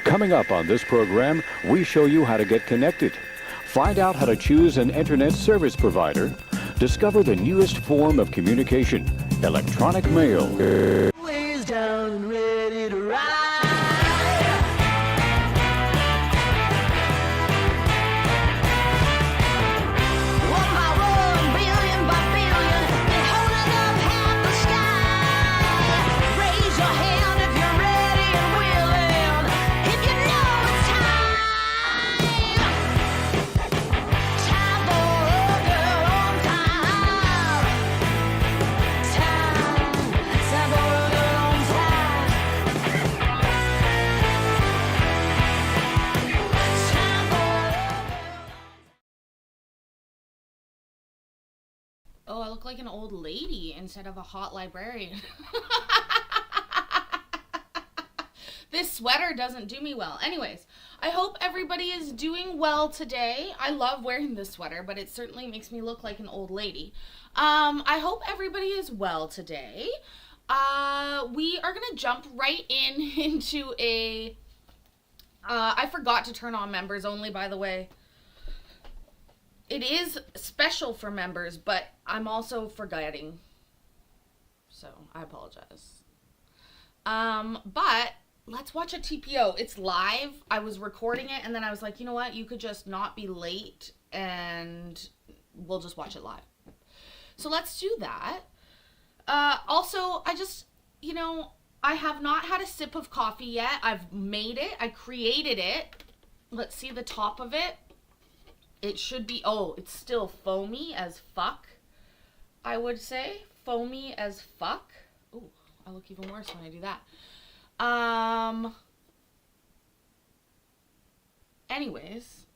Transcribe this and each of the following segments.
Coming up on this program, we show you how to get connected. Find out how to choose an internet service provider. Discover the newest form of communication, electronic mail. Ways down and ready to ride. One by one, billion by billion, been holding up half the sky. Raise your hand if you're ready and willing, if you know it's time for a girl on time. Time for a girl on time. Time for a Oh, I look like an old lady instead of a hot librarian. This sweater doesn't do me well. Anyways, I hope everybody is doing well today. I love wearing this sweater, but it certainly makes me look like an old lady. I hope everybody is well today. We are going to jump right into a... I forgot to turn on members only, by the way. It is special for members, but I'm also forgetting. So, I apologize. But let's watch a TPO. It's live. I was recording it, and then I was like, you know what? You could just not be late, and we'll just watch it live. So let's do that. Also, I just, I have not had a sip of coffee yet. I've made it. I created it. Let's see the top of it. It should be, it's still foamy as fuck, I would say. Foamy as fuck. Ooh, I look even worse when I do that. Anyways,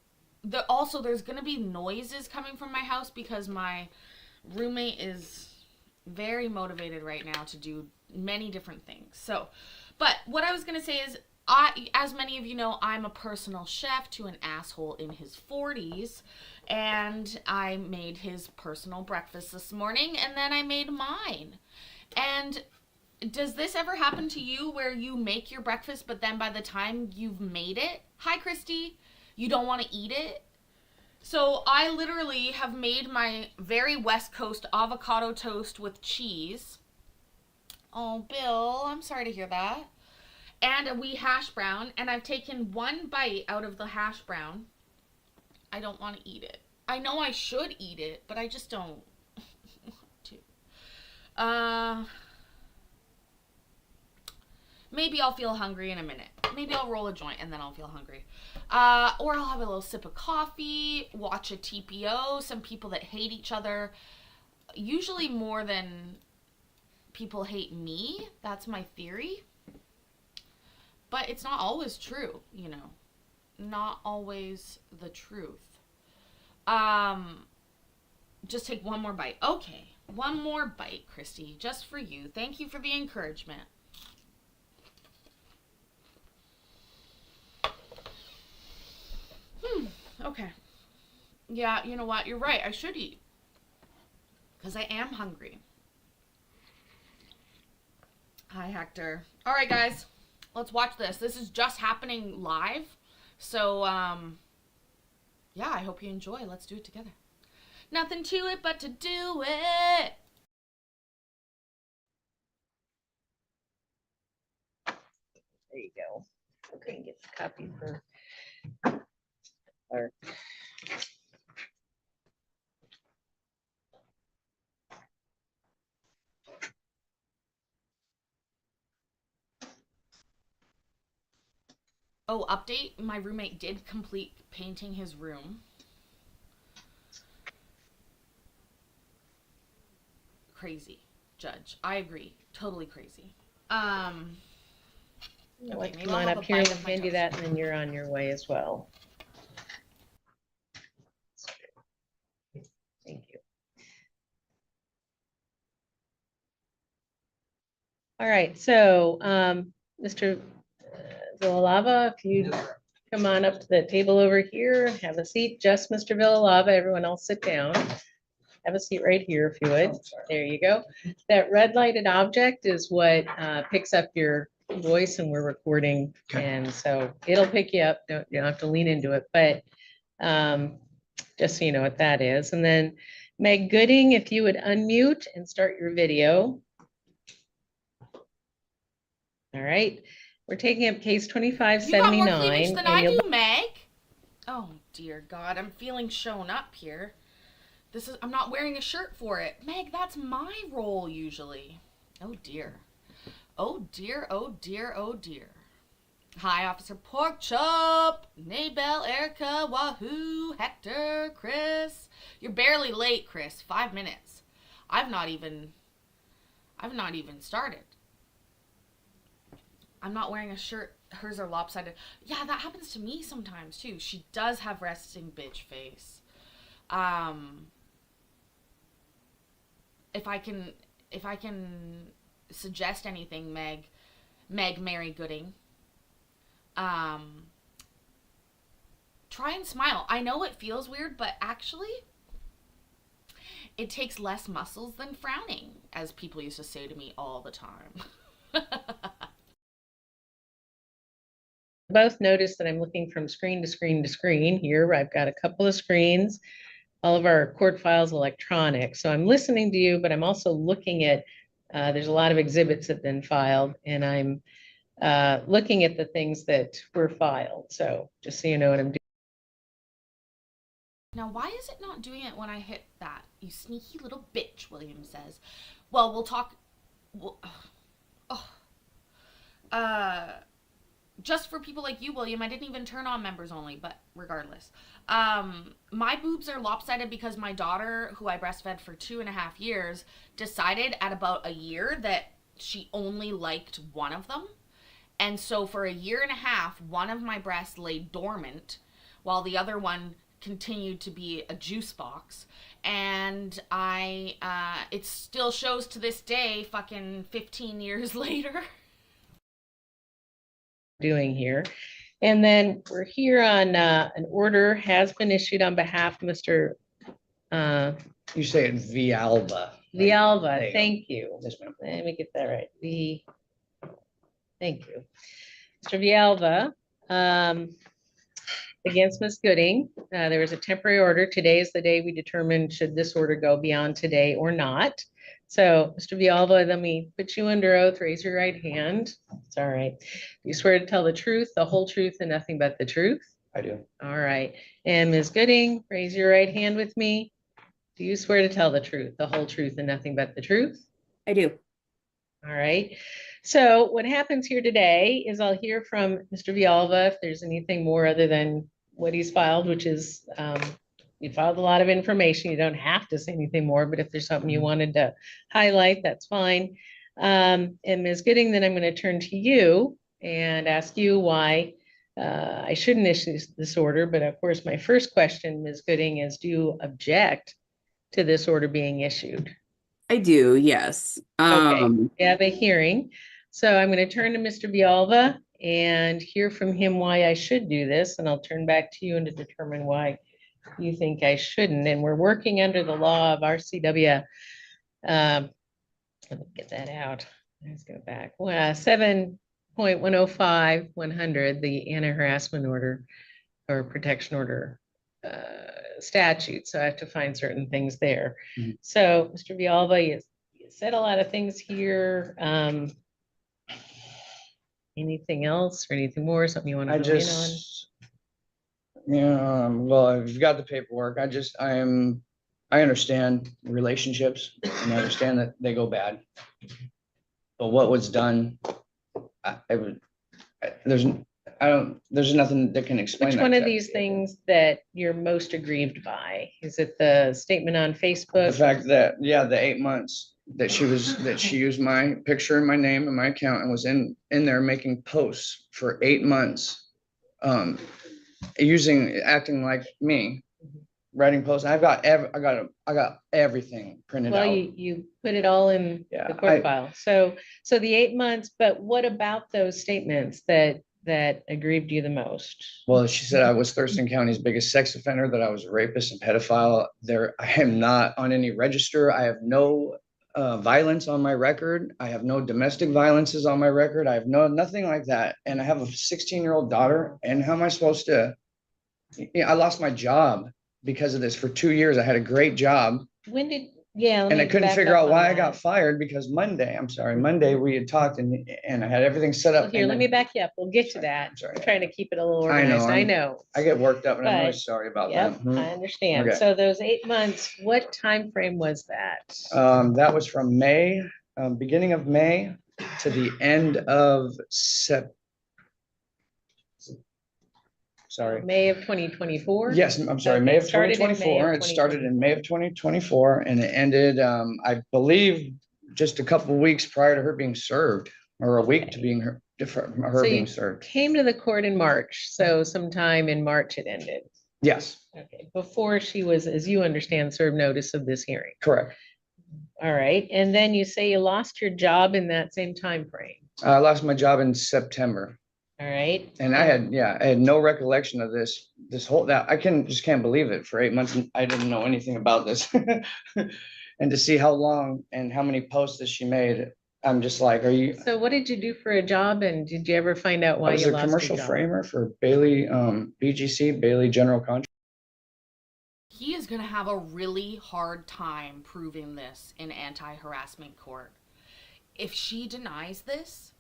there's going to be noises coming from my house because my roommate is very motivated right now to do many different things. So, but what I was going to say is, as many of you know, I'm a personal chef to an asshole in his 40s, and I made his personal breakfast this morning, and then I made mine. And does this ever happen to you where you make your breakfast, but then by the time you've made it, hi Christy, you don't want to eat it? So I literally have made my very West Coast avocado toast with cheese. Oh, Bill, I'm sorry to hear that. And a wee hash brown, and I've taken one bite out of the hash brown. I don't want to eat it. I know I should eat it, but I just don't want to. Maybe I'll feel hungry in a minute. Maybe I'll roll a joint and then I'll feel hungry. Or I'll have a little sip of coffee, watch a TPO, some people that hate each other, usually more than people hate me. That's my theory. But it's not always true, not always the truth. Just take one more bite. Okay, one more bite, Christy, just for you. Thank you for the encouragement. Okay. Yeah, you know what? You're right. I should eat. Because I am hungry. Hi, Hector. All right, guys. Let's watch this. This is just happening live. So, yeah, I hope you enjoy. Let's do it together. Nothing to it but to do it. There you go. Okay, get the copy for our Oh, update. My roommate did complete painting his room. Crazy, Judge. I agree. Totally crazy. I'd like to maybe come I'll on have up a here bite and of my hand you toast. that, and then you're on your way as well. Thank you. All right, so Mr. Villalava, if you come on up to the table over here, have a seat. Just Mr. Villalava, everyone else sit down. Have a seat right here if you would. There you go. That red lighted object is what picks up your voice and we're recording. Okay. And so it'll pick you up. You don't have to lean into it, but just so you know what that is. And then Meg Gooding, if you would unmute and start your video. All right, we're taking up case You got more cleavage 2579. than and I you'll- do, Meg. Oh dear God, I'm feeling shown up here. I'm not wearing a shirt for it. Meg, that's my role usually. Oh dear. Oh dear, oh dear, oh dear. Hi, Officer Porkchop, Naybell, Erica, Wahoo, Hector, Chris. You're barely late, Chris. 5 minutes. I've not even started. I'm not wearing a shirt. Hers are lopsided. Yeah, that happens to me sometimes too. She does have resting bitch face. If I can suggest anything, Meg Mary Gooding, try and smile. I know it feels weird, but actually it takes less muscles than frowning, as people used to say to me all the time. Both notice that I'm looking from screen to screen to screen here. I've got a couple of screens, all of our court files electronic. So I'm listening to you, but I'm also looking at, there's a lot of exhibits that have been filed, and I'm looking at the things that were filed. So just so you know what I'm doing. Now, why is it not doing it when I hit that? You sneaky little bitch, William says. Well, we'll talk. Just for people like you, William, I didn't even turn on members only, but regardless. My boobs are lopsided because my daughter, who I breastfed for 2.5 years, decided at about a year that she only liked one of them. And so for 1.5 years, one of my breasts lay dormant while the other one continued to be a juice box. And it still shows to this day, fucking 15 years later. Doing here. And then we're here on an order has been issued on behalf of Mr. You say it Villalba. Villalba. There you go. Thank you. Yes, ma'am. Let me get that right. Thank you. Mr. Villalba, against Ms. Gooding. There was a temporary order. Today is the day we determine should this order go beyond today or not. So, Mr. Villalba, let me put you under oath. Raise your right hand. It's all right. You swear to tell the truth, the whole truth, and nothing but the truth? I do. All right. And Ms. Gooding, raise your right hand with me. Do you swear to tell the truth, the whole truth, and nothing but the truth? I do. All right. So what happens here today is I'll hear from Mr. Villalba if there's anything more other than what he's filed, which is you filed a lot of information. You don't have to say anything more, but if there's something you wanted to highlight, that's fine. And Ms. Gooding, then I'm going to turn to you and ask you why I shouldn't issue this order. But of course, my first question, Ms. Gooding, is do you object to this order being issued? I do, yes. Okay, we have a hearing. So I'm going to turn to Mr. Villalba and hear from him why I should do this. And I'll turn back to you and to determine why you think I shouldn't. And we're working under the law of RCW. Let me get that out. Let's go back. 7.105, 100, the anti-harassment order or protection order statute. So I have to find certain things there. Mhm. So Mr. Villalba, you said a lot of things here. Anything else or anything more, something you want I to weigh in on? just, well, if you've got the paperwork, I understand relationships and I understand that they go bad. But what was done, there's nothing that can explain Which that one of to- these things that you're most aggrieved by? Is it the statement on The Facebook? fact that, yeah, the 8 months that she used my picture and my name and my account and was in there making posts for 8 months. Acting like me, writing posts. I got everything printed Well, out. you put it all in Yeah, the court file. So the 8 months, but what about those statements that aggrieved you the most? Well, she said I was Thurston County's biggest sex offender, that I was a rapist and pedophile. I am not on any register. I have no violence on my record. I have no domestic violences on my record. I have nothing like that. And I have a 16-year-old daughter. And how am I supposed to? I lost my job because of this for 2 years. I had a great job. When did, yeah. let And I me couldn't back figure up out on why I that. got fired because Monday we had talked and I had everything set up. Well, here, and let then- me back you up. We'll get to Sorry, that. I'm sorry. I'm trying to keep it a little I know, organized. I know. I get worked up and I'm really But, sorry about Yep, that. Mhm. I understand. Okay. So those 8 months, what time frame was that? That was from May, beginning of May to the end of sorry. May of 2024? Yes, I'm sorry, Okay, May of started in May of 2024. It started in May of 2024 and it ended, I believe, just a couple of weeks prior to her being served, or a week to being her So you being served. came to the court in March, so sometime in March it ended. Yes, Okay, before she was, as you understand, served notice of this hearing. correct. All right, and then you say you lost your job in that same time frame. I lost my job in September. All right. And I had no recollection of this whole, that I just can't believe it. For 8 months, I didn't know anything about this. And to see how long and how many posts that she made, I'm just like, are you? So what did you do for a job and did you ever find out I why was you a lost your commercial job? framer for Bailey, BGC, Bailey General Contract. He is going to have a really hard time proving this in anti-harassment court. If she denies this,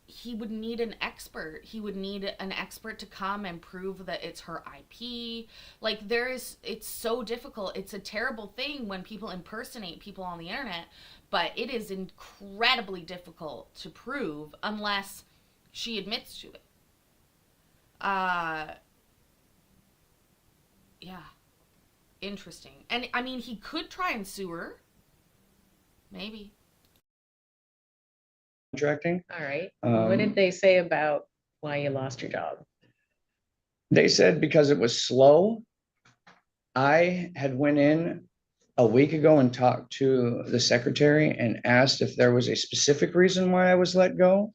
he would need an expert. He would need an expert to come and prove that it's her IP. Like, it's so difficult. It's a terrible thing when people impersonate people on the internet, but it is incredibly difficult to prove unless she admits to it. Yeah. Interesting. And I mean, he could try and sue her. Maybe. Contracting. All right. What did they say about why you lost your job? They said because it was slow. I had went in a week ago and talked to the secretary and asked if there was a specific reason why I was let go.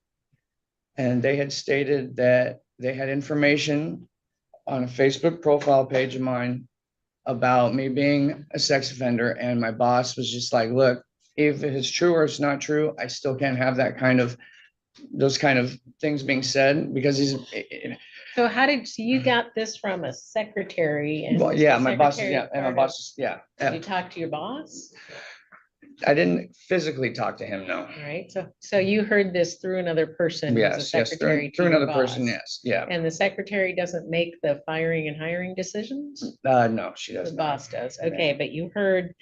And they had stated that they had information on a Facebook profile page of mine about me being a sex offender. And my boss was just like, look, if it is true or it's not true, I still can't have those kind of things being said because So so you got this from a secretary and? well, was yeah, the my boss, secretary yeah, and my part of- boss, yeah. Did you talk to your boss? I didn't physically talk to him, no. All right, so you heard this through another person? who's a Yes, yes, secretary to through your another person, boss. yes, yeah. And the secretary doesn't make the firing and hiring decisions? No, she The doesn't. boss does. Okay, but you heard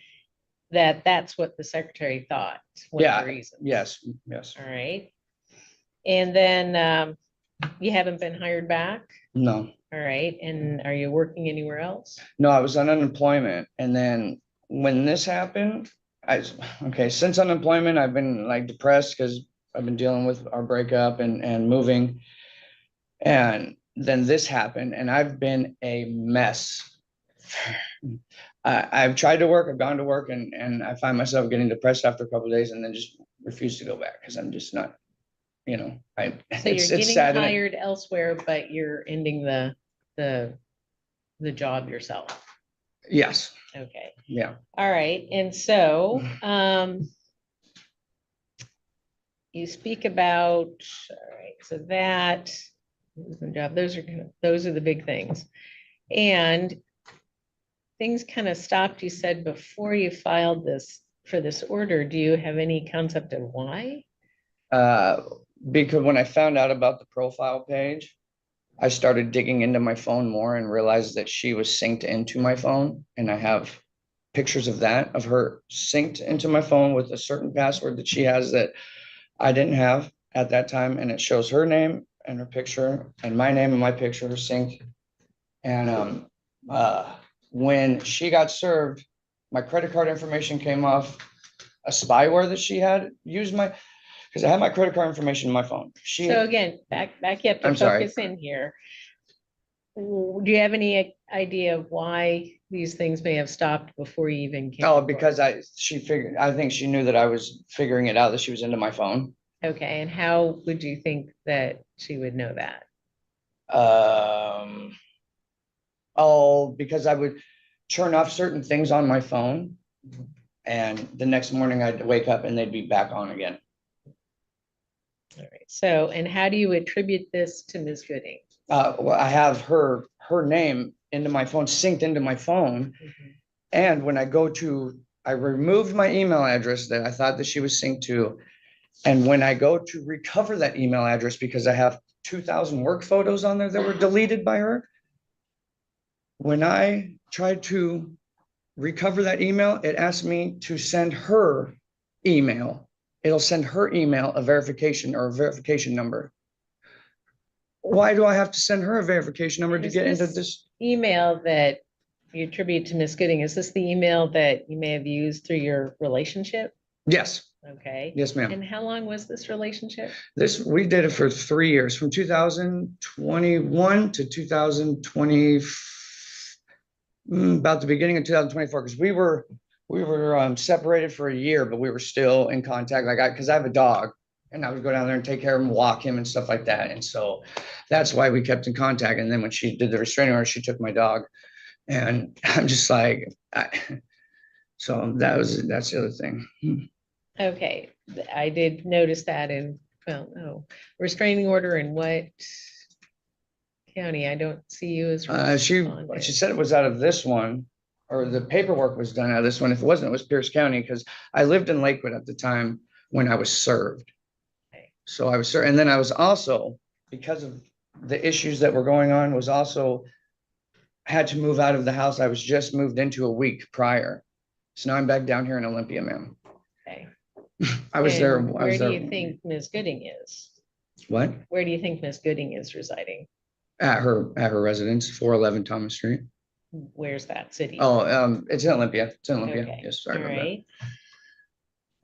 that that's what the secretary thought. was the Yeah, reason. yes, yes. All right. And then you haven't been hired back? No, All right. And are you working anywhere else? no, I was on unemployment. And then when this happened, since unemployment, I've been like depressed because I've been dealing with our breakup and moving. And then this happened and I've been a mess. I've tried to work, I've gone to work and I find myself getting depressed after a couple of days and then just refuse to go back because I'm just not, So you're it's getting sad. and hired elsewhere, but you're ending the job yourself. Yes, Okay. yeah. All right. And so, you speak about, all right, so that job, those are the big things. And things kind of stopped, you said, before you filed for this order. Do you have any concept of why? Because when I found out about the profile page, I started digging into my phone more and realized that she was synced into my phone. And I have pictures of her synced into my phone with a certain password that she has that I didn't have at that time. And it shows her name and her picture and my name and my picture are synced. And when she got served, my credit card information came off a spyware that she had used because I had my credit card information in my phone. So again, back you up to I'm sorry. focus in here. Do you have any idea of why these things may have stopped before you even came? Oh, to because court? I think she knew that I was figuring it out, that she was into my phone. Okay, and how would you think that she would know that? Because turn off certain things on my phone. And the next morning I'd wake up and they'd be back on again. All right. So, and how do you attribute this to Ms. Gooding? Well, I have her name into my phone, synced into my phone. Mhm. And when I removed my email address that I thought that she was synced to. And when I go to recover that email address, because I have 2,000 work photos on there that were deleted by her. When I tried to recover that email, it asked me to send her email. It'll send her email a verification or a verification number. Why do I have to send her a verification number to Is get into this this? email that you attribute to Ms. Gooding, is this the email that you may have used through your relationship? Yes, Okay. yes, ma'am. And how long was this relationship? We did it for 3 years, from 2021 to 2020, about the beginning of 2024, because we were separated for a year, but we were still in contact. Because I have a dog, and I would go down there and take care of him, walk him, and stuff like that. And so that's why we kept in contact. And then when she did the restraining order, she took my dog, and I'm just like, so that's the other thing. Okay, I did notice that in, well, no, restraining order in what county? I don't see you as. She responded. said it was out of this one, or the paperwork was done out of this one. If it wasn't, it was Pierce County, because I lived in Lakewood at the time when I was served. Okay. So I was served, and then I was also, because of the issues that were going on, was also had to move out of the house I was just moved into a week prior. So now I'm back down here in Olympia, ma'am. Okay. I was there. And I where was do there. you think Ms. Gooding is? What? Where do you think Ms. Gooding is residing? At her residence, 411 Thomas Street. Where's that city? Oh, it's in Olympia. It's in Olympia. Okay. Yes, sorry All about that. right.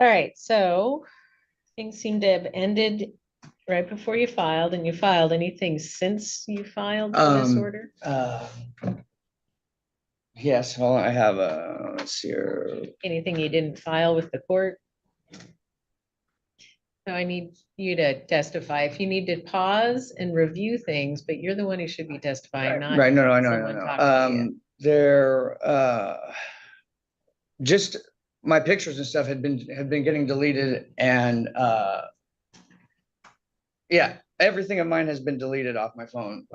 All right, so things seem to have ended right before you filed, and you filed anything since you filed this order? Yes, well, I have let's see here. Anything you didn't file with the court? So I need you to testify. If you need to pause and review things, but you're the one who should be testifying, not Right, no, I know, someone talking to you. There, just my pictures and stuff had been getting deleted, and yeah, everything of mine has been deleted off my phone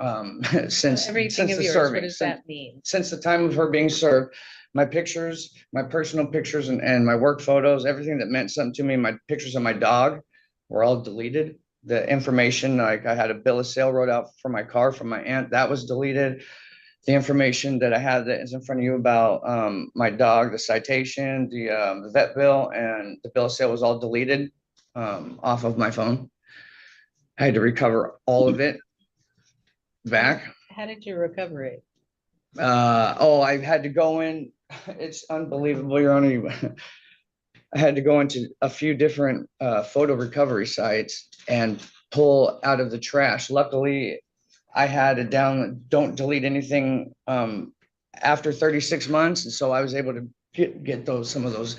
since Everything of the yours, what serving. does that mean? Since the time of her being served, my pictures, my personal pictures and my work photos, everything that meant something to me, my pictures of my dog were all deleted. The information, like I had a bill of sale wrote out for my car from my aunt, that was deleted. The information that I had that is in front of you about my dog, the citation, the vet bill, and the bill of sale was all deleted off of my phone. I had to recover all of it back. How did you recover it? I had to go in. It's unbelievable, Your Honor. I had to go into a few different photo recovery sites and pull out of the trash. Luckily, I had it down, don't delete anything after 36 months. And so I was able to get some of those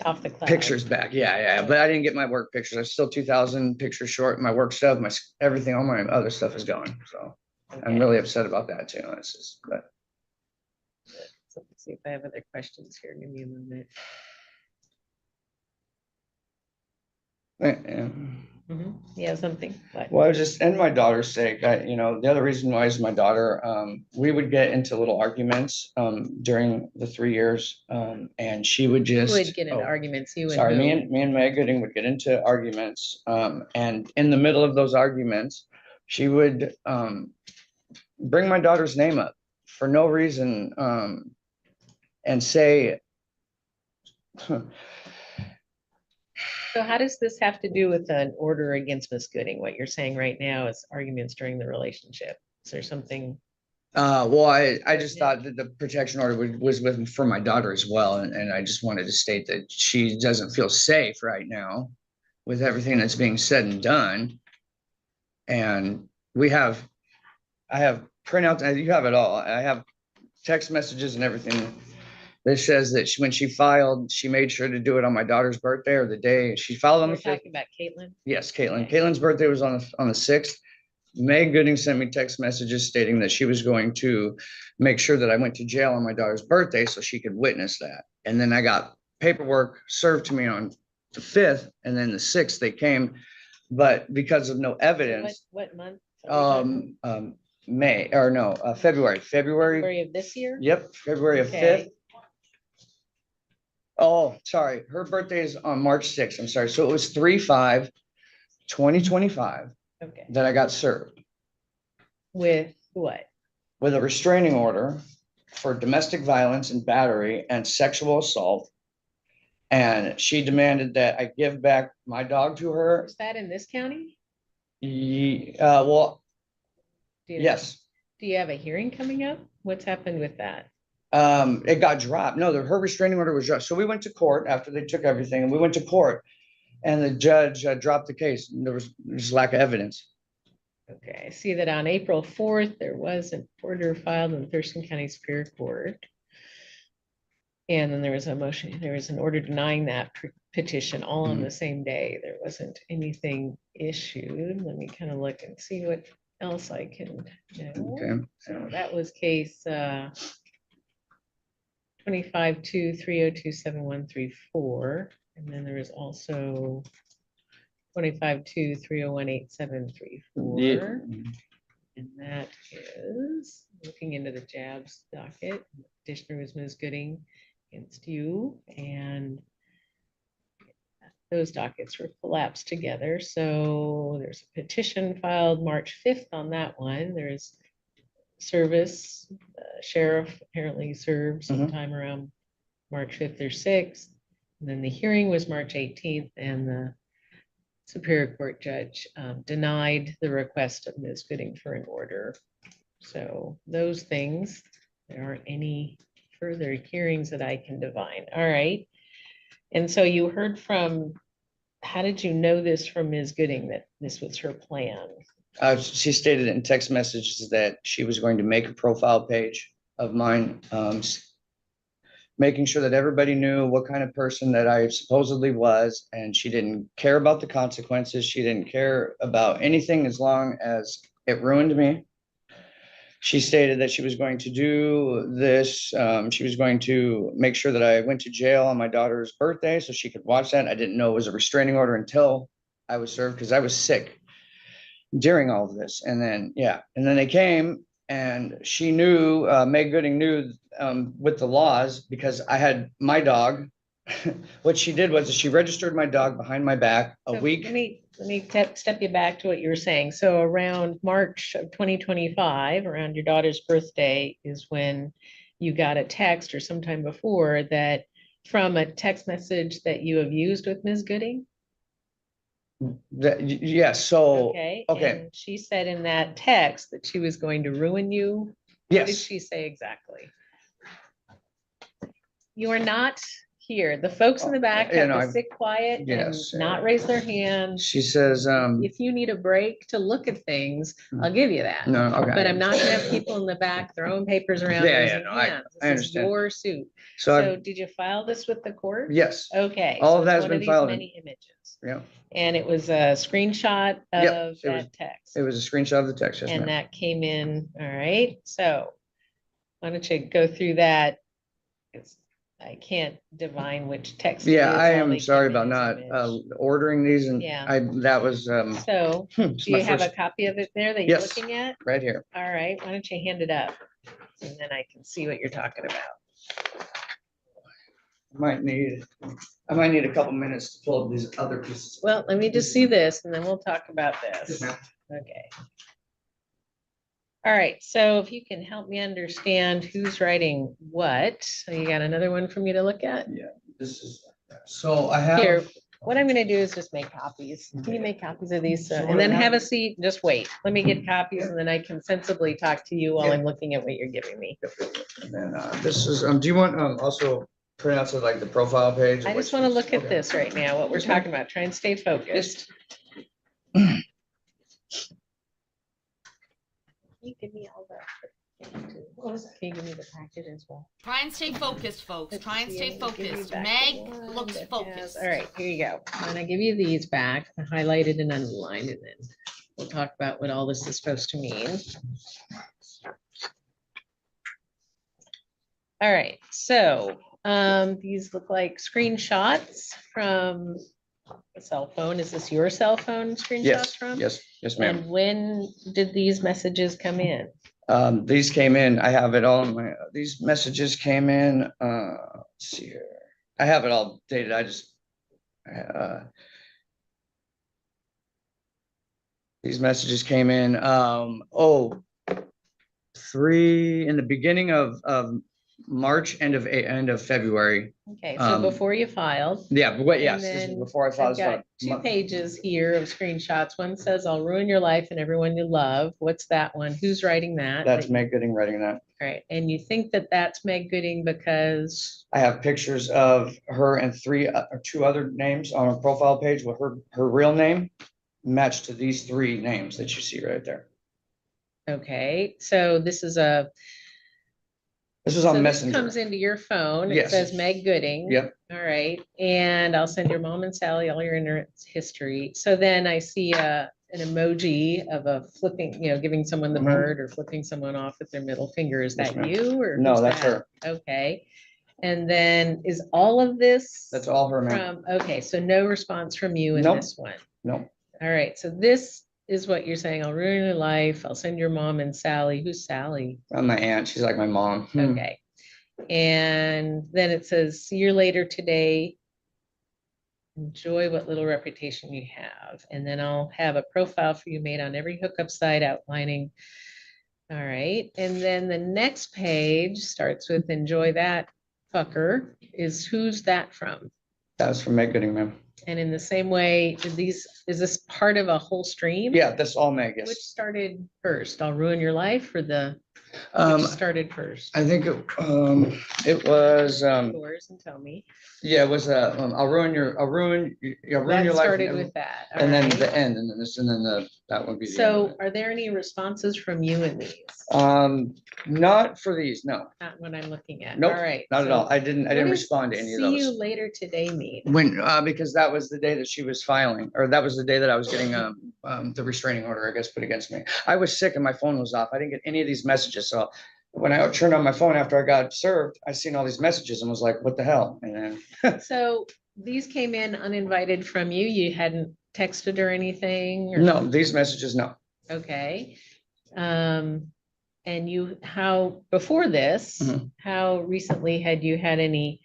Off the cloud. pictures back. Yeah. But I didn't get my work pictures. I'm still 2,000 pictures short. My work stuff, everything, all my other stuff is gone. So I'm Okay. really upset about that too. It's just, but So let's see if I have other questions here. Give me a moment. yeah. You have something? What? Well, just, and my daughter's sake, the other reason why is my daughter, we would get into little arguments, during the 3 years. And she would You just. would get into oh, arguments, you and Sorry, me who? and Meg Gooding would get into arguments, and in the middle of those arguments, she would, bring my daughter's name up for no reason, and say, So how does this have to do with an order against Miss Gooding? What you're saying right now is arguments during the relationship. Is there something? well, I just thought that the protection order was for my daughter as well. And I just wanted to state that she doesn't feel safe right now with everything that's being said and done. And I have printouts, you have it all. I have text messages and everything. This says that when she filed, she made sure to do it on my daughter's birthday or the day she filed on We're the 5th. talking about Caitlin? Yes, Caitlin. Okay. Caitlin's birthday was on the 6th. Meg Gooding sent me text messages stating that she was going to make sure that I went to jail on my daughter's birthday so she could witness that. And then I got paperwork served to me on the 5th, and then the 6th they came, but because of no evidence, What month? are we talking? February. February of this year? Yep, February of Okay. 5th. Oh, sorry, her birthday is on March 6th. I'm sorry. So it was 3/5/2025 Okay. that I got served With what? with a restraining order for domestic violence and battery and sexual assault. And she demanded that I give back my dog to her. Was that in this county? Well, Do you know? yes. Do you have a hearing coming up? What's happened with that? It got dropped. No, her restraining order was dropped. So we went to court after they took everything, and we went to court, and the judge dropped the case. There was lack of evidence. Okay, I see that on April 4th, there was an order filed in Thurston County Superior Court. And then there was a motion, there was an order denying that petition all on the same day. There wasn't anything issued. Let me kind of look and see what else I can know. Okay. So that was case 25-2-302-7134. And then there was also 25-2-301-8734. Yeah. And that is looking into the JABS docket. Petitioner was Ms. Gooding against you, and those dockets were collapsed together. So there's a petition filed March 5th on that one. There's service, sheriff apparently served sometime around March 5th or 6th. And then the hearing was March 18th, and the Superior Court judge denied the request of Ms. Gooding for an order. So those things, there aren't any further hearings that I can divine. All right. And so you heard from, how did you know this from Ms. Gooding that this was her plan? She stated in text messages that she was going to make a profile page of mine, making sure that everybody knew what kind of person that I supposedly was, and she didn't care about the consequences. She didn't care about anything as long as it ruined me. She stated that she was going to do this. She was going to make sure that I went to jail on my daughter's birthday so she could watch that. I didn't know it was a restraining order until I was served, because I was sick during all of this. And then, and then they came, and she knew, Meg Gooding knew with the laws, because I had my dog. What she did was she registered my dog behind my back a So week. Let me step you back to what you were saying. So around March of 2025, around your daughter's birthday, is when you got a text, or sometime before that, from a text message that you have used with Ms. Gooding? Yes, so, Okay. okay. And she said in that text that she was going to ruin you. What did yes, she say exactly? You are not here. The folks in the back You have know, to sit quiet and yes. not raise their hands. she says, If you need a break to look at things, I'll give you that. no, okay. But I'm not gonna have people in the back throwing papers around. Yeah, raising no, I hands. This is understand. your suit. So, So did you file this with the court? yes, Okay. All so of that it's has one been these filed in. Many images. yeah, And it was a screenshot Yep, of it was- that text. it was a screenshot of the text. Yes, And ma'am. that came in, all right, so why don't you go through that? It's, I can't divine which text. it Yeah, is, I all am they sorry give me about is not image. ordering these, and Yeah. that was So, it's do my you have a first- copy of it there that you're Yes. looking at? right here. All right, why don't you hand it up? And then I can see what you're talking about. I might need a couple minutes to pull up these other pieces. Well, let me just see this and then we'll talk about Yes, this. ma'am. Okay. All right, so if you can help me understand who's writing what, so you got another one for me to look at? This is, so I have. Here, what I'm gonna do is just make copies. Can you make copies of these? So And then what I have a have- seat, just wait. Let me get copies and then I can sensibly talk to you while Yeah. I'm looking at what you're giving me. And then this is, do you want also printouts of like the profile page? I just want to look at this right now, what we're Yes, ma'am. talking about. Try and stay focused. Can you give me all the? Can you give me the packet as well? Try and stay focused, folks. Let's Try and see, stay I'm gonna give you focused. back Meg the one looks that has- focused. All right, here you go. I'm gonna give you these back, highlighted and underlined, and then we'll talk about what all this is supposed to mean. All right, so these look like screenshots from a cell phone. Is this your cell phone screenshots Yes, from? yes, ma'am. And when did these messages come in? These came in, I have it all in my, these messages came in, let's see here. I have it all dated, I just, these messages came in, in the beginning of March, end of February. Okay, so before you filed. Yeah, but wait, And yes, this is then before I I've filed. got 2 pages here of screenshots. One says, "I'll ruin your life and everyone you love." What's that one? Who's writing that? That's Meg Gooding writing that. Right, and you think that that's Meg Gooding because, I have pictures of her and 2 other names on a profile page with her real name matched to these 3 names that you see right there. okay, so this is a. This was on So this Messenger. comes into your phone. It Yes. says Meg Gooding. Yep. All right, and I'll send your mom and Sally all your internet history. So then I see an emoji of a flipping, giving someone the Mhm. bird or flipping someone off with their middle finger. Is Yes, that ma'am. you or? No, who's that's that? her. Okay, and then is all of this? That's all her, ma'am. Okay, so no response from you in Nope. this one. No, All right, so this is what you're saying. I'll ruin your life. I'll send your mom and Sally. Who's Sally? my aunt, she's like my mom. Okay. And then it says, "See you later today. Enjoy what little reputation you have." And then I'll have a profile for you made on every hookup site outlining. All right, and then the next page starts with "Enjoy that fucker." Who's that from? That was from Meg Gooding, ma'am. And in the same way, is this part of a whole stream? Yeah, that's all Meg, Which yes. started first? "I'll ruin your life" or which started first? I think it was, Yours and tell me. yeah, it was, I'll ruin your That life. started with that. And then alright. the end, and then this, and then that would be. the end of So are there any responses from you in these? it. Not for these, no. Not what I'm looking at. Nope, All right. not at so all. I didn't what does respond to any of See you those. later today mean? When, because that was the day that she was filing, or that was the day that I was getting, the restraining order, I guess, put against me. I was sick and my phone was off. I didn't get any of these messages, so when I turned on my phone after I got served, I seen all these messages and was like, what the hell? And then, So these came in uninvited from you. You hadn't texted or anything? Or- no, these messages, no. Okay. And before this, Mhm. how recently had you had any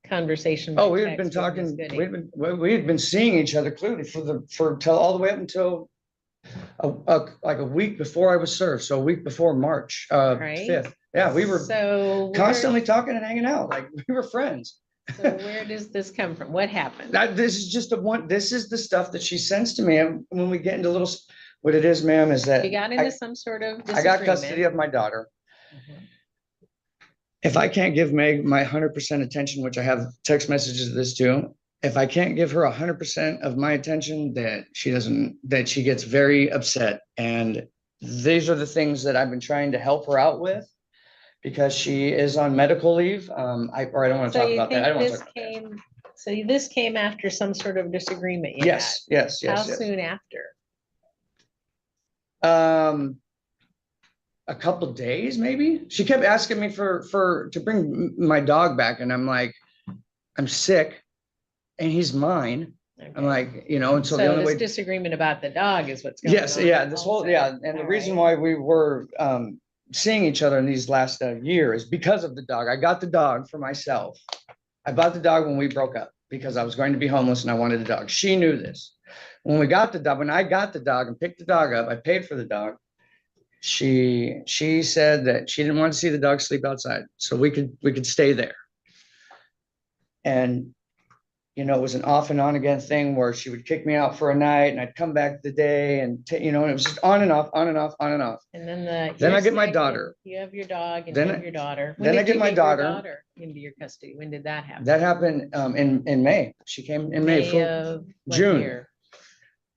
conversation? Oh, by we had been text with Ms. talking, Gooding? we had been seeing each other clearly till all the way up until like a week before I was served, so a week before March Right. 5th. Yeah, we were So constantly talking and hanging out, like we were friends. So where does this come from? What happened? This is just this is the stuff that she sends to me, and when we get into what it is, ma'am, is that You got into some sort of I got custody disagreement. of my daughter. Mhm. If I can't give Meg my 100% attention, which I have text messages of this too, if I can't give her 100% of my attention, that she gets very upset. And these are the things that I've been trying to help her out with because she is on medical leave. I don't want to So talk you about that. think I don't want to this talk about that. came, so this came after some sort of disagreement you Yes, yes, had? How yes, yes. soon after? A couple of days, maybe. She kept asking me to bring my dog back, and I'm like, I'm sick, and he's mine. I'm Okay. like, and so the So only this way. disagreement about the dog is what's going on. Yes, yeah, this whole, also. yeah, and the All reason right. why we were seeing each other in these last year is because of the dog. I got the dog for myself. I bought the dog when we broke up because I was going to be homeless and I wanted a dog. She knew this. When I got the dog and picked the dog up, I paid for the dog. She said that she didn't want to see the dog sleep outside, so we could stay there. And it was an off and on again thing where she would kick me out for a night and I'd come back the day and and it was just on and off, on and off, on and off. And then Then I you're get my sick, daughter. You have your dog and Then you I- have your daughter. then I did get you my your daughter. Into your custody. When did that happen? That happened in May. She came in May. Of what June. year?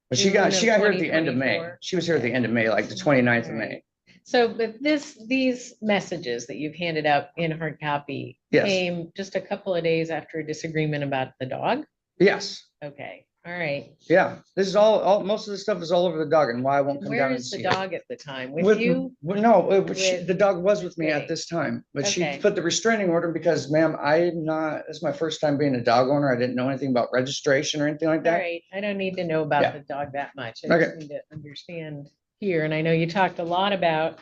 But she got June of here at the end of May. 2024? She was here at the end of May, like the 29th of All right. May. So, but these messages that you've handed out in hard copy Yes. came just a couple of days after a disagreement about the dog? Yes. Okay, all right. Yeah, this is most of the stuff is all over the dog and why I won't come down Where and is the see it. dog at the time? With you? No, With- the dog was with me Okay. at this time, but she Okay. put the restraining order because, ma'am, this is my first time being a dog owner. I didn't know anything about registration or anything like All that. right, I don't need to know about Yeah. the dog that much. I just Okay. need to understand here. And I know you talked a lot about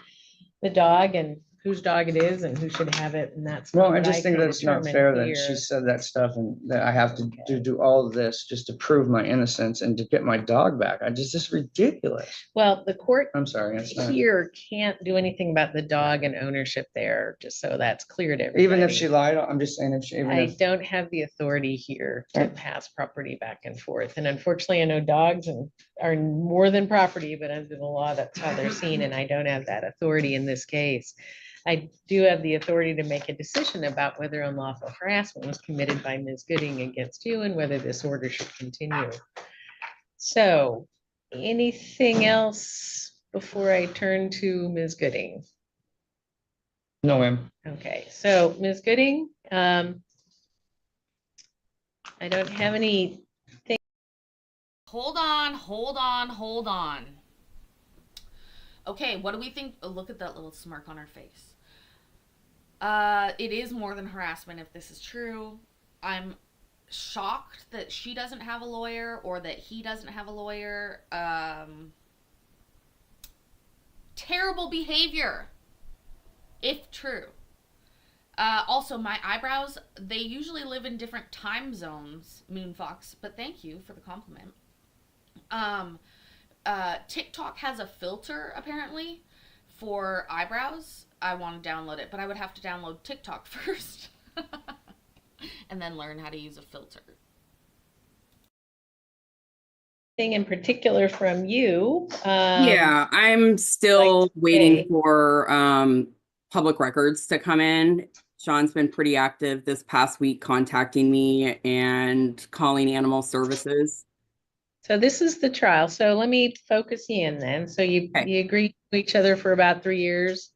the dog and whose dog it is and who should have it, and that's. Well, not I what just think can that it's not determine fair that here. she said that stuff and that I have to Okay. do all of this just to prove my innocence and to get my dog back. This is ridiculous. Well, the court I'm sorry. It's not. here can't do anything about the dog and ownership there, just so that's clear to everybody. Even if she lied, I'm just saying even I if, don't have the authority here to Right. pass property back and forth. And unfortunately, I know dogs are more than property, but under the law, that's how they're seen, and I don't have that authority in this case. I do have the authority to make a decision about whether unlawful harassment was committed by Ms. Gooding against you and whether this order should continue. So, anything else before I turn to Ms. Gooding? no, ma'am. Okay, so Ms. Gooding, I don't have any. Hold on, hold on, hold on. Okay, what do we think? Oh, look at that little smirk on her face. It is more than harassment if this is true. I'm shocked that she doesn't have a lawyer or that he doesn't have a lawyer. Terrible behavior, if true. Also, my eyebrows, they usually live in different time zones, Moonfox, but thank you for the compliment. TikTok has a filter, apparently, for eyebrows. I want to download it, but I would have to download TikTok first. And then learn how to use a filter. Thing in particular from you. Yeah, I'm still like to waiting say- for public records to come in. Sean's been pretty active this past week contacting me and calling animal services. So this is the trial. So let me focus you in then. So you Okay. agreed to each other for about 3 years.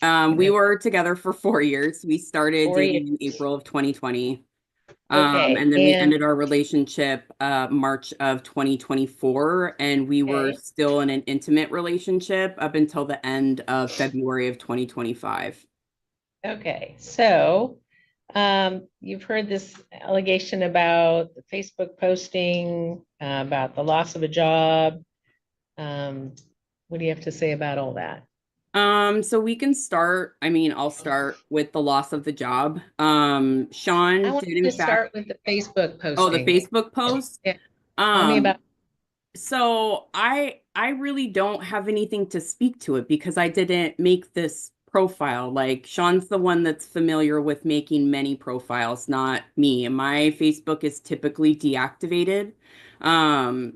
We were together for 4 years. We started 4 dating in April of 2020. Okay, And then we and- ended our relationship March of 2024, and we were Okay. still in an intimate relationship up until the end of February of 2025. Okay, so you've heard this allegation about the Facebook posting, about the loss of a job. What do you have to say about all that? So we can start, I'll start with the loss of the job. Sean I want did in to fact, start with the Facebook posting. oh, the Facebook post. Yeah. Tell me about. So I really don't have anything to speak to it because I didn't make this profile. Like Sean's the one that's familiar with making many profiles, not me. And my Facebook is typically deactivated.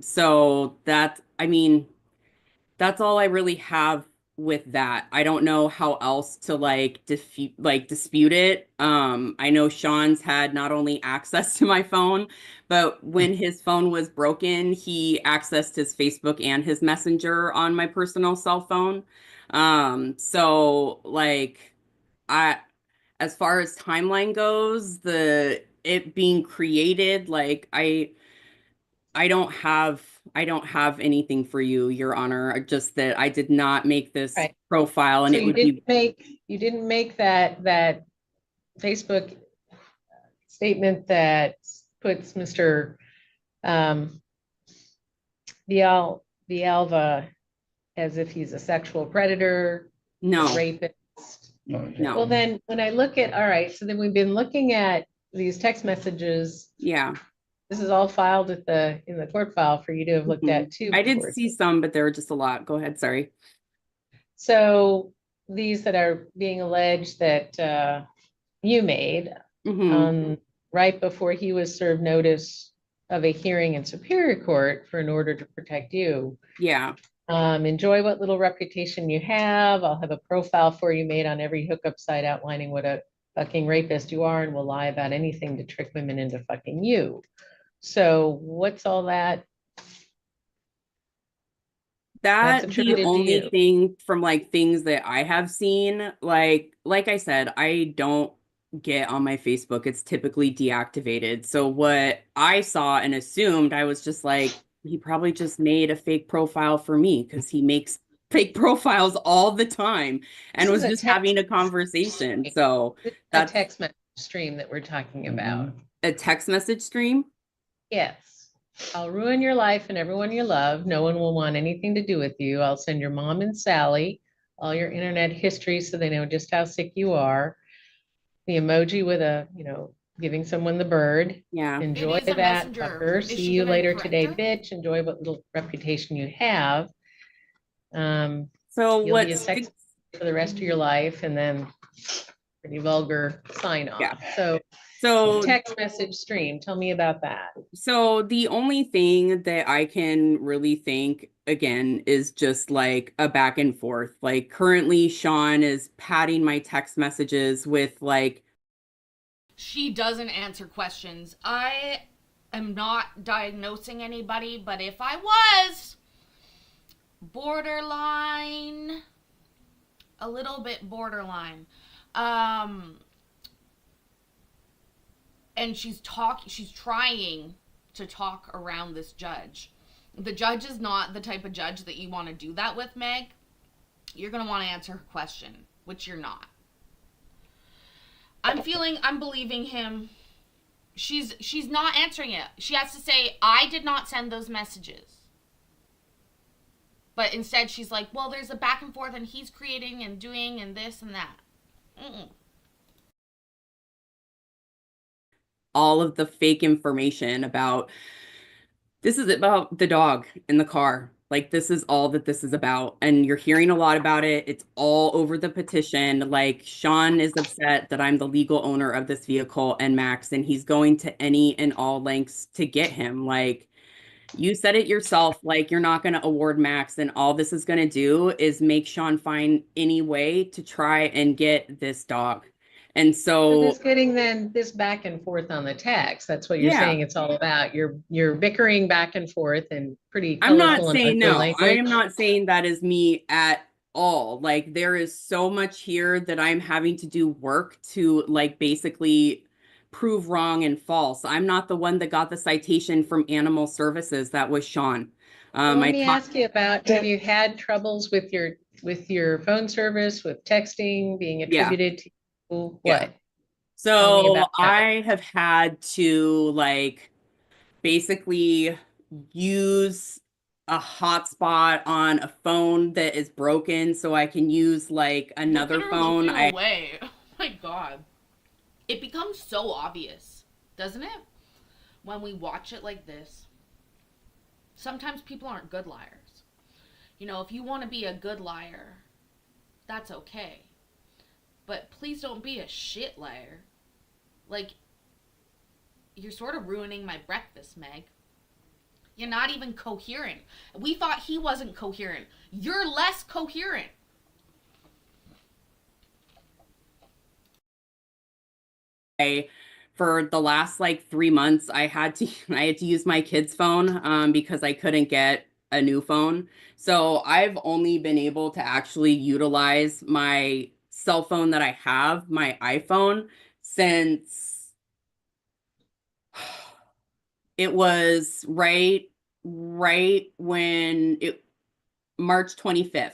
So that's all I really have with that. I don't know how else to dispute it. I know Sean's had not only access to my phone, but when his phone was broken, he accessed his Facebook and his Messenger on my personal cell phone. So like as far as timeline goes, it being created, like I don't have anything for you, Your Honor. Just that I did not make this Right. profile, and So it would be you didn't make that Facebook statement that puts Mr. Villalva as if he's a sexual predator, a no, rapist. No. Well, then, when I look at, all right, so then we've been looking at these text messages. yeah. This is all filed in the court file for you to have looked at too. I did before. see some, but there were just a lot. Go ahead, sorry. So these that are being alleged that you made Mhm. right before he was served notice of a hearing in Superior Court for an order to protect you. Yeah. Enjoy what little reputation you have. I'll have a profile for you made on every hookup site outlining what a fucking rapist you are and will lie about anything to trick women into fucking you. So what's all that? That's The attributed to only you. thing from like things that I have seen, like I said, I don't get on my Facebook. It's typically deactivated. So what I saw and assumed, I was just like, he probably just made a fake profile for me because he makes fake profiles all the time and This was is a just text having a conversation. So This is a that's text message stream that we're talking about. a text message stream. Yes. I'll ruin your life and everyone you love. No one will want anything to do with you. I'll send your mom and Sally all your internet history so they know just how sick you are. The emoji with a, giving someone the bird. Yeah. Enjoy It is a that, messenger. fucker. Is See she you gonna later correct today, her? bitch. Enjoy what little reputation you have. So You'll be a what's sex for the rest of your life, and then pretty vulgar sign Yeah. off. So so text message stream, tell me about that. So the only thing that I can really think again is just like a back and forth. Like currently Sean is padding my text messages with like, She doesn't answer questions. I am not diagnosing anybody, but if I was, borderline, a little bit borderline. And she's trying to talk around this judge. The judge is not the type of judge that you want to do that with, Meg. You're going to want to answer her question, which you're not. I'm believing him. She's not answering it. She has to say, I did not send those messages. But instead she's like, well, there's a back and forth and he's creating and doing and this and that. all of the fake information about this is about the dog in the car. Like this is all that this is about. And you're hearing a lot about it. It's all over the petition. Like Sean is upset that I'm the legal owner of this vehicle and Max, and he's going to any and all lengths to get him. Like you said it yourself, like you're not going to award Max, and all this is going to do is make Sean find any way to try and get this dog. And so Just getting then this back and forth on the text. That's what you're Yeah. saying it's all about. You're bickering back and forth and pretty I'm not colorful and saying ugly no. I language. am not saying that is me at all. Like there is so much here that I'm having to do work to like basically prove wrong and false. I'm not the one that got the citation from Animal Services. That was Sean. Well, let me talked- ask you about, have you had troubles with your phone service, with texting being attributed to what? Yeah. Tell me So about that. I have had to like basically use a hotspot on a phone that is broken so I can use like another Look at her phone. looking away. Oh my god. It becomes so obvious, doesn't it? When we watch it like this. Sometimes people aren't good liars. You know, if you want to be a good liar, that's okay. But please don't be a shit liar. Like, you're sort of ruining my breakfast, Meg. You're not even coherent. We thought he wasn't coherent. You're less coherent. For the last like 3 months, I had to use my kid's phone because I couldn't get a new phone. So I've only been able to actually utilize my cell phone that I have, my iPhone, since it was right when March 25th,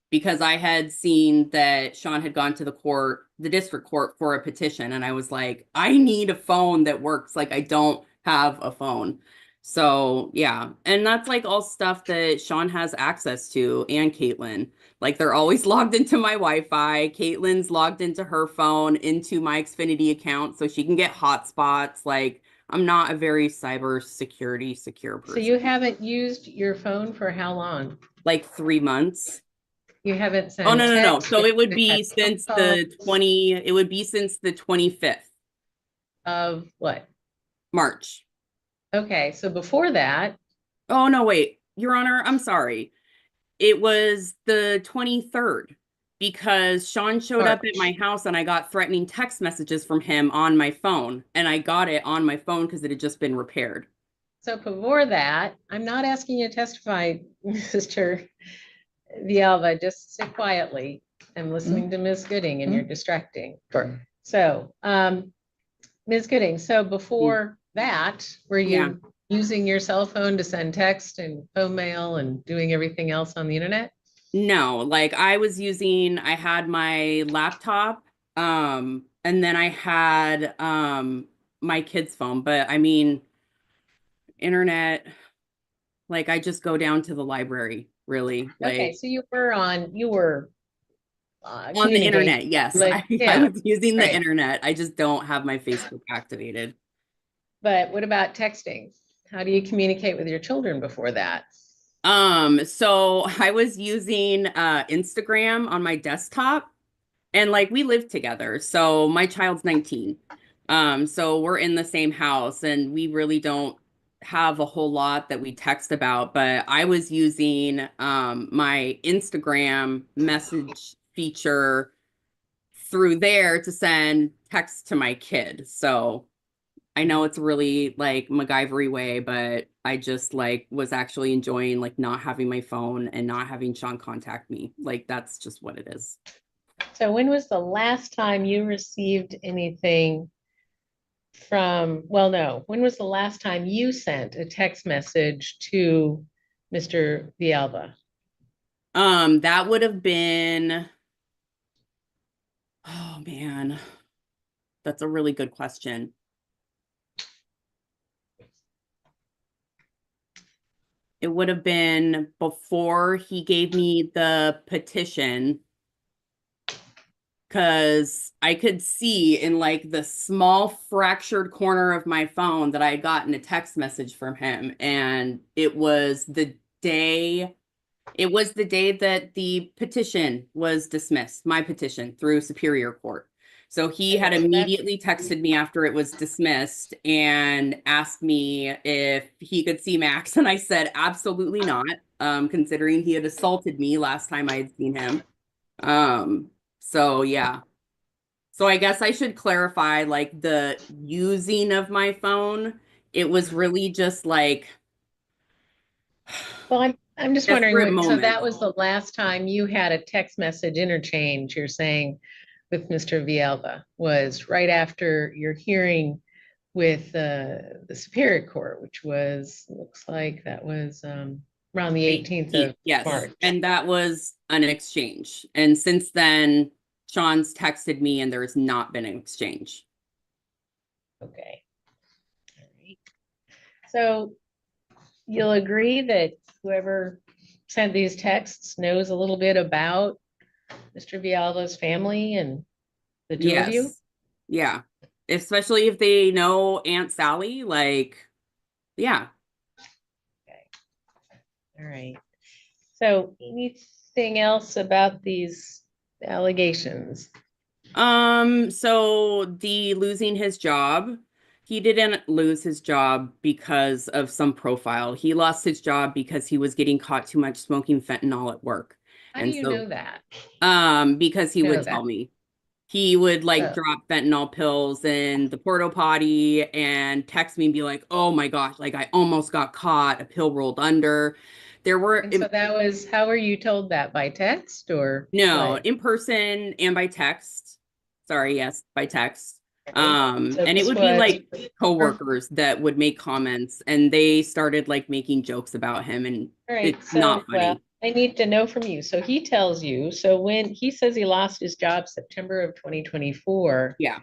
because I had seen that Sean had gone to the district court for a petition. And I was like, I need a phone that works. Like I don't have a phone. So yeah. And that's like all stuff that Sean has access to, and Caitlin. Like they're always logged into my Wi-Fi. Caitlin's logged into her phone, into my Xfinity account, so she can get hotspots. Like I'm not a very secure person. So you haven't used your phone for how long? Like 3 months. You haven't sent Oh, no. text, So it would you be had since phone the 25th of what? March. Okay, so before that, Oh, no, wait, Your Honor, I'm sorry. It was the 23rd because Sean showed up at my house and I got threatening text messages from him on my phone, and I got it on my phone because it had just been repaired. so before that, I'm not asking you to testify, Mr. Villalba, just sit quietly. I'm listening to Ms. Gooding and you're distracting. Sure. So, Ms. Gooding, so before that, were Yeah. you using your cell phone to send text and phone mail and doing everything else on the internet? No, like I had my laptop, and then I had my kid's phone, but I mean, internet, like I just go down to the library, really. Okay, Like so you were on the communicating. internet, yes. Like, I yeah, was using the right. internet. I just don't have my Facebook activated. But what about texting? How do you communicate with your children before that? So I was using Instagram on my desktop, and like we live together. So my child's 19. So we're in the same house and we really don't have a whole lot that we text about, but I was using my Instagram message feature through there to send text to my kid. So I know it's really like MacGyvery way, but I just like was actually enjoying like not having my phone and not having Sean contact me. Like that's just what it is. So when was the last time you received anything from, well, no, when was the last time you sent a text message to Mr. Villalba? That would have been, oh man, that's a really good question. It would have been before he gave me the petition, because I could see in like the small fractured corner of my phone that I had gotten a text message from him. And it was the day that the petition was dismissed, my petition through Superior Court. So he had Okay, so that's- immediately texted me after it was dismissed and asked me if he could see Max. And I said, absolutely not, considering he had assaulted me last time I had seen him. So yeah. So I guess I should clarify like the using of my phone. It was really just like Well, I'm just wondering, desperate so that moments. was the last time you had a text message interchange, you're saying, with Mr. Villalba, was right after your hearing with the Superior Court, which was, looks like that was around the 18th of Yes. March. And that was an exchange. And since then, Sean's texted me and there's not been an exchange. Okay. All right. So you'll agree that whoever sent these texts knows a little bit about Mr. Villalba's family and the two of you? Yes. Yeah. Especially if they know Aunt Sally, like, yeah. All right. So anything else about these allegations? So the losing his job, he didn't lose his job because of some profile. He lost his job because he was getting caught too much smoking fentanyl at work. How do And you so, know that? because he Know would that. tell me. He would like Oh. drop fentanyl pills in the porta potty and text me and be like, oh my gosh, like I almost got caught, a pill rolled under. There were And so that was, how were you told that? By text or no, what? in person and by text. Sorry, yes, by text. Okay. So And it this would be was- like coworkers that would make comments and they started like making jokes about him and All right, it's so, not well, funny. I need to know from you. So he tells you, so when he says he lost his job September of 2024, Yeah,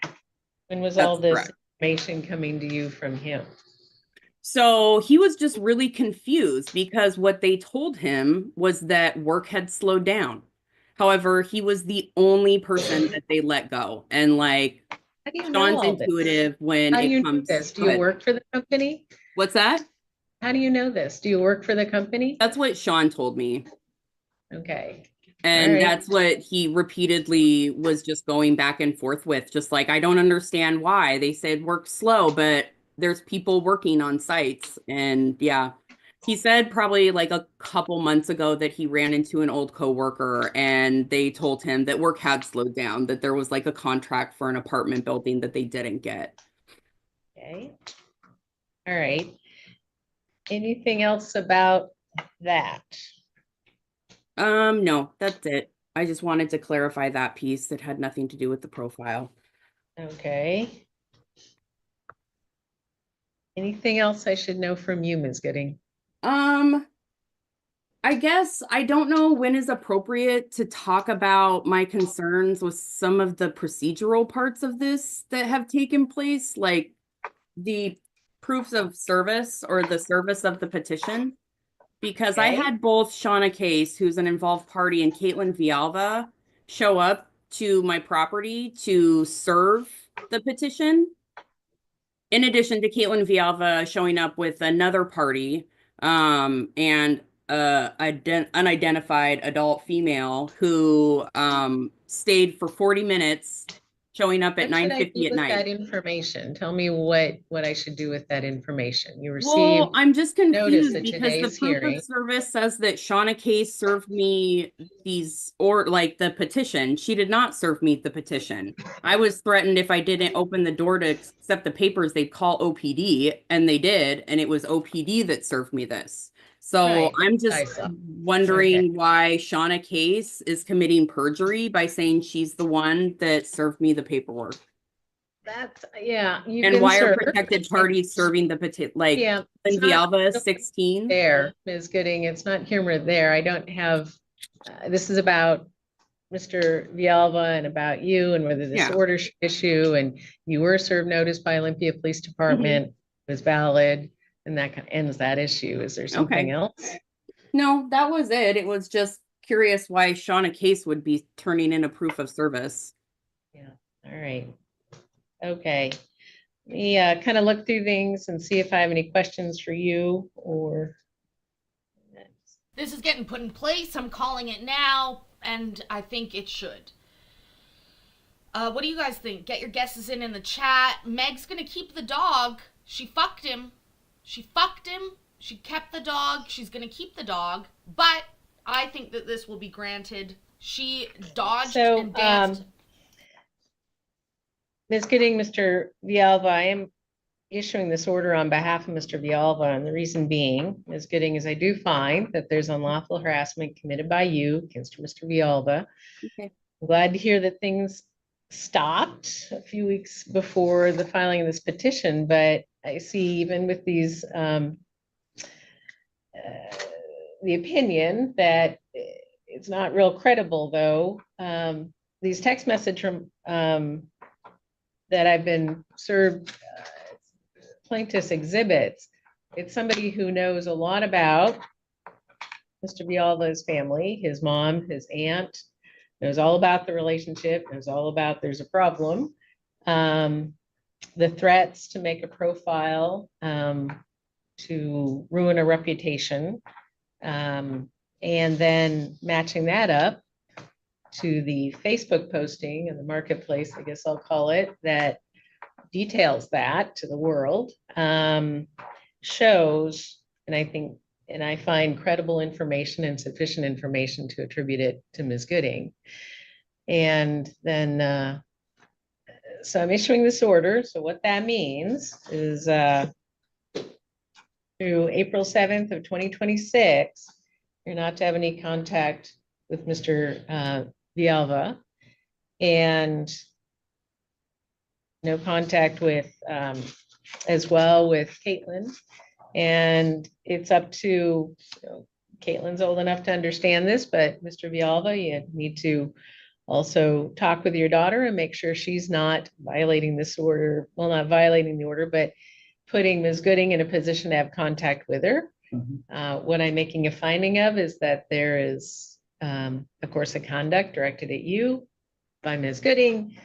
when was that's all this correct. information coming to you from him? So he was just really confused because what they told him was that work had slowed down. However, he was the only person that they let go. And like How do you know Sean's all this? intuitive when How do you it know comes. this? Do Go you ahead. work for the company? What's that? How do you know this? Do you work for the company? That's what Sean told me. Okay. And right. that's what he repeatedly was just going back and forth with. Just like, I don't understand why. They said work slow, but there's people working on sites. And yeah, he said probably like a couple months ago that he ran into an old coworker and they told him that work had slowed down, that there was like a contract for an apartment building that they didn't get. Okay. All right. Anything else about that? No, that's it. I just wanted to clarify that piece that had nothing to do with the profile. Okay. Anything else I should know from you, Ms. Gooding? I guess I don't know when is appropriate to talk about my concerns with some of the procedural parts of this that have taken place, like the proofs of service or the service of the petition. Because I Okay. had both Shauna Case, who's an involved party, and Caitlin Vialva show up to my property to serve the petition. In addition to Caitlin Vialva showing up with another party, and unidentified adult female who stayed for 40 minutes, showing up at What should I 9:50 do at with night. that information? Tell me what I should do with that information. You Well, received I'm just notice confused at because the today's proof of hearing. service says that Shauna Case served me these, or like the petition. She did not serve me the petition. I was threatened if I didn't open the door to accept the papers, they'd call OPD, and they did, and it was OPD that served me this. So Right, I'm that's what I just saw. wondering why Shauna Case is committing perjury by saying she's the one that served me the paperwork. That's, yeah, you And can why are serve. protected parties serving the petition? Like, Yeah, in it's not Vialva 16? there, Ms. Gooding. It's not humor there. I don't have, this is about Mr. Vialva and about you and whether this Yeah. order should issue, and you were served notice by Olympia Police Department, was valid, and that ends that issue. Is there something Okay. else? No, that was it. It was just curious why Shauna Case would be turning in a proof of service. Yeah, all right. Okay. Let me kind of look through things and see if I have any questions for you or. This is getting put in place. I'm calling it now, and I think it should. What do you guys think? Get your guesses in the chat. Meg's gonna keep the dog. She fucked him. She fucked him. She kept the dog. She's gonna keep the dog. But I think that this will be granted. She dodged So, and danced. Ms. Gooding, Mr. Vialva, I am issuing this order on behalf of Mr. Vialva, and the reason being, Ms. Gooding, is I do find that there's unlawful harassment committed by you against Mr. Vialva. Okay. I'm glad to hear that things stopped a few weeks before the filing of this petition, but I see even with these, the opinion that it's not real credible, though. These text message from that I've been served plaintiff's exhibits. It's somebody who knows a lot about Mr. Vialva's family, his mom, his aunt, knows all about the relationship, knows all about there's a problem. The threats to make a profile, to ruin a reputation, and then matching that up to the Facebook posting in the marketplace, I guess I'll call it, that details that to the world, shows, and I think, and I find credible information and sufficient information to attribute it to Ms. Gooding. And then, so I'm issuing this order. So what that means is through April 7th of 2026, you're not to have any contact with Mr. Vialva, and no contact with, as well with Caitlin. And it's up to, you know, Caitlin's old enough to understand this, but Mr. Vialva, you need to also talk with your daughter and make sure she's not violating this order. Well, not violating the order, but putting Ms. Gooding in a position to have contact with her. What I'm making a finding of is that there is a course of conduct directed at you by Ms. Gooding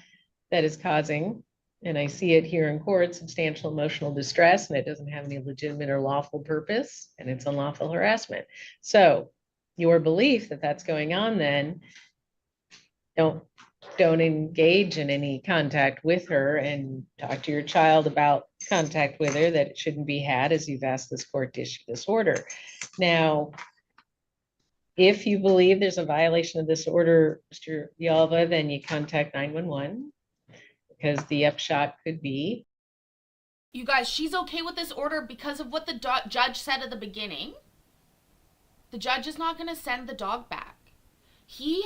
that is causing, and I see it here in court, substantial emotional distress, and it doesn't have any legitimate or lawful purpose, and it's unlawful harassment. So your belief that that's going on, then don't engage in any contact with her, and talk to your child about contact with her that it shouldn't be had, as you've asked this court to issue this order. Now, if you believe there's a violation of this order, Mr. Vialva, then you contact 911, because the upshot could be. You guys, she's okay with this order because of what the judge said at the beginning. The judge is not going to send the dog back. He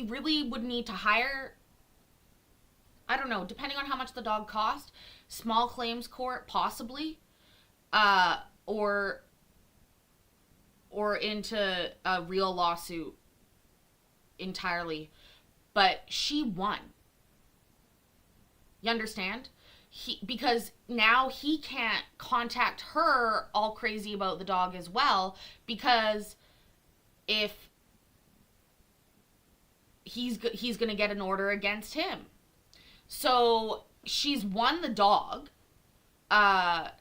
really would need to hire I don't know, depending on how much the dog cost, small claims court possibly, or into a real lawsuit entirely. But she won. You understand? Because now he can't contact her all crazy about the dog as well, because if he's going to get an order against him. So she's won the dog by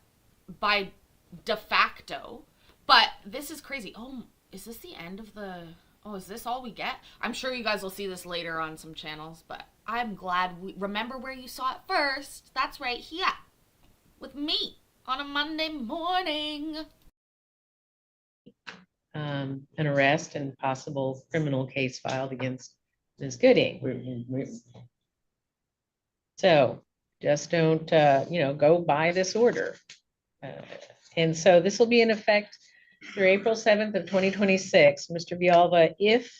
de facto. But this is crazy. Oh, is this the end of the... Oh, is this all we get? I'm sure you guys will see this later on some channels, but I'm glad remember where you saw it first. That's right here with me on a Monday morning. An arrest and possible criminal case filed against Ms. Gooding. So just don't, go by this order. And so this will be in effect through April 7th of 2026. Mr. Villalba, if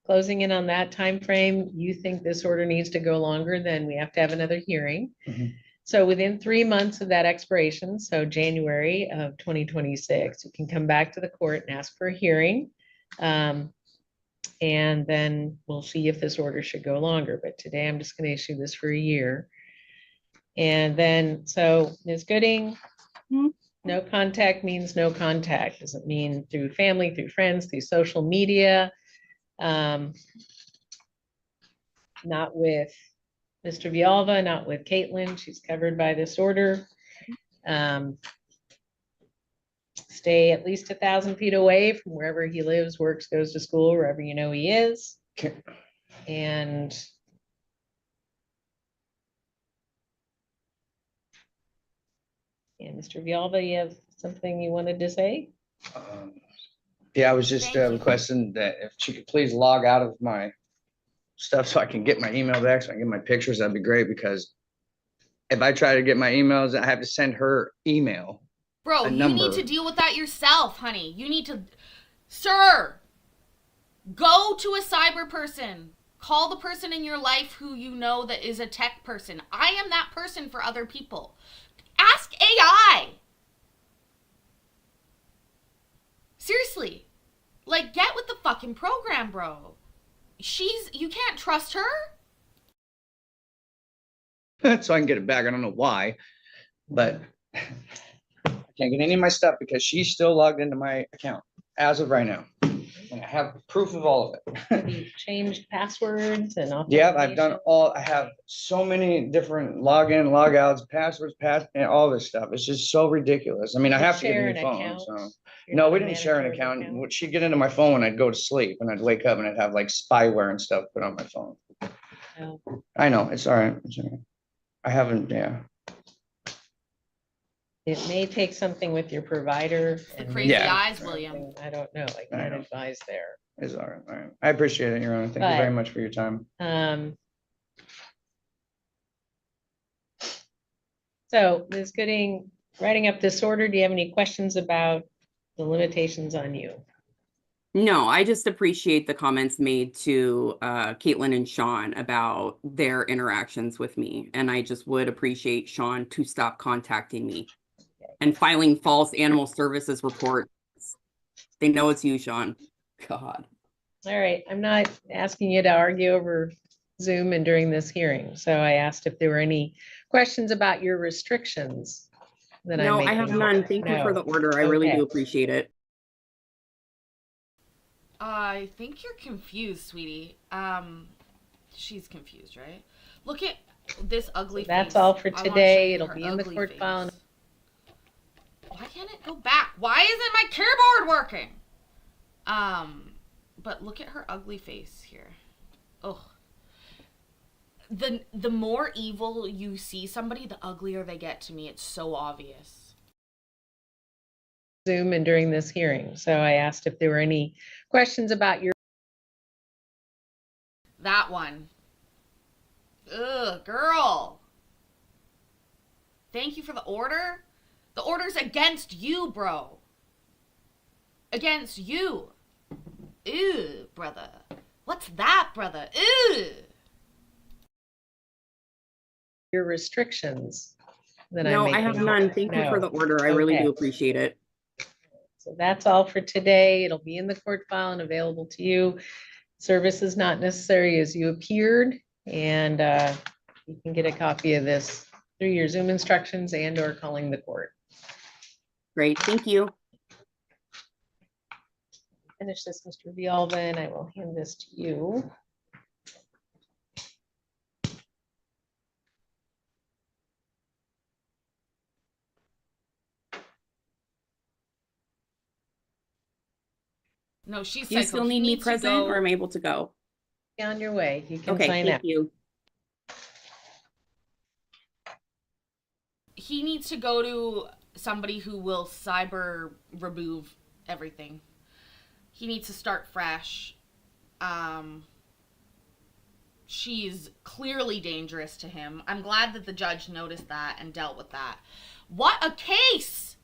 closing in on that time frame, you think this order needs to go longer, then we have to have another hearing. Mhm. So within 3 months of that expiration, so January of 2026, you can come back to the court and ask for a hearing. And then we'll see if this order should go longer. But today I'm just going to issue this for a year. And then, so Ms. Gooding, no contact means no contact. Doesn't mean through family, through friends, through social media. Not with Mr. Villalba, not with Caitlin. She's covered by this order. Stay at least 1,000 feet away from wherever he lives, works, goes to school, wherever you know he is. Okay. And Mr. Villalba, you have something you wanted to say? Yeah, I was just Thank you. requesting that if she could please log out of my stuff so I can get my email back, so I can get my pictures, that'd be great, because if I try to get my emails, I have to send her email. Bro, A you number. need to deal with that yourself, honey. You need to... Sir, go to a cyber person. Call the person in your life who you know that is a tech person. I am that person for other people. Ask AI. Seriously. Like, get with the fucking program, bro. You can't trust her? So I can get it back. I don't know why, but I can't get any of my stuff because she's still logged into my account as of right now. And I have proof of all of it. You've changed passwords and all. Yeah, I've done I have so many different login, logouts, passwords, and all this stuff. It's just so ridiculous. I mean, I have to get a new phone, so. No, we didn't share an account. She'd get into my phone when I'd go to sleep, and I'd wake up and I'd have like spyware and stuff put on my phone. Oh. I know, it's all right. It's all right. I haven't, yeah. It may take something with your provider. The and crazy Yeah. eyes, William. I don't know. I I can't know. advise there. It's all right. All right. I appreciate it, Your Honor. Thank you very much for your time. So Ms. Gooding, writing up this order, do you have any questions about the limitations on you? No, I just appreciate the comments made to Caitlin and Sean about their interactions with me. And I just would appreciate Sean to stop contacting me and filing false animal services reports. They know it's you, Sean. God. All right, I'm not asking you to argue over Zoom and during this hearing. So I asked if there were any questions about your restrictions. That No, I'm I have making. none. Thank you for the order. I really Okay. do appreciate it. I think you're confused, sweetie. She's confused, right? Look at this ugly face. That's all for I wanna today. show you It'll her be in the ugly court face. file. Why can't it go back? Why isn't my keyboard working? But look at her ugly face here. Ugh. The more evil you see somebody, the uglier they get to me. It's so obvious. Zoom and during this hearing. So I asked if there were any questions about your That one. Ugh, girl. Thank you for the order. The order's against you, bro. Against you. Ew, brother. What's that, brother? Ew. your restrictions that No, I'm I have making? none. Thank you for the order. I really Okay. do appreciate it. So that's all for today. It'll be in the court file and available to you. Service is not necessary as you appeared, and you can get a copy of this through your Zoom instructions and or calling the court. Great, thank you. Finish this, Mr. Vialva, and I will hand this to you. No, she Do you said still need me present or am I able to go? Be on your way. You can Okay, sign thank up. you. he needs to go to somebody who will cyber remove everything. He needs to start fresh. She's clearly dangerous to him. I'm glad that the judge noticed that and dealt with that. What a case!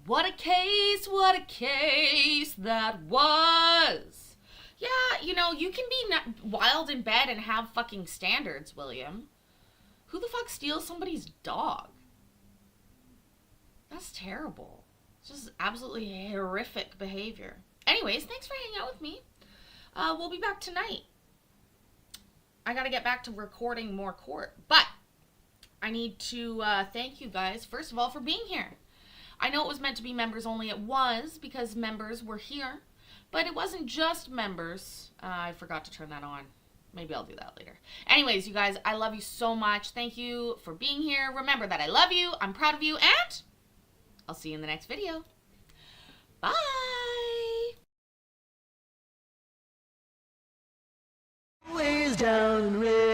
What a case, what a case that was. Yeah, you know, you can be wild in bed and have fucking standards, William. Who the fuck steals somebody's dog? That's terrible. It's just absolutely horrific behavior. Anyways, thanks for hanging out with me. We'll be back tonight. I gotta get back to recording more court, but I need to thank you guys, first of all, for being here. I know it was meant to be members only. It was, because members were here, but it wasn't just members. I forgot to turn that on. Maybe I'll do that later. Anyways, you guys, I love you so much. Thank you for being here. Remember that I love you, I'm proud of you, and I'll see you in the next video. Bye! Ways down red.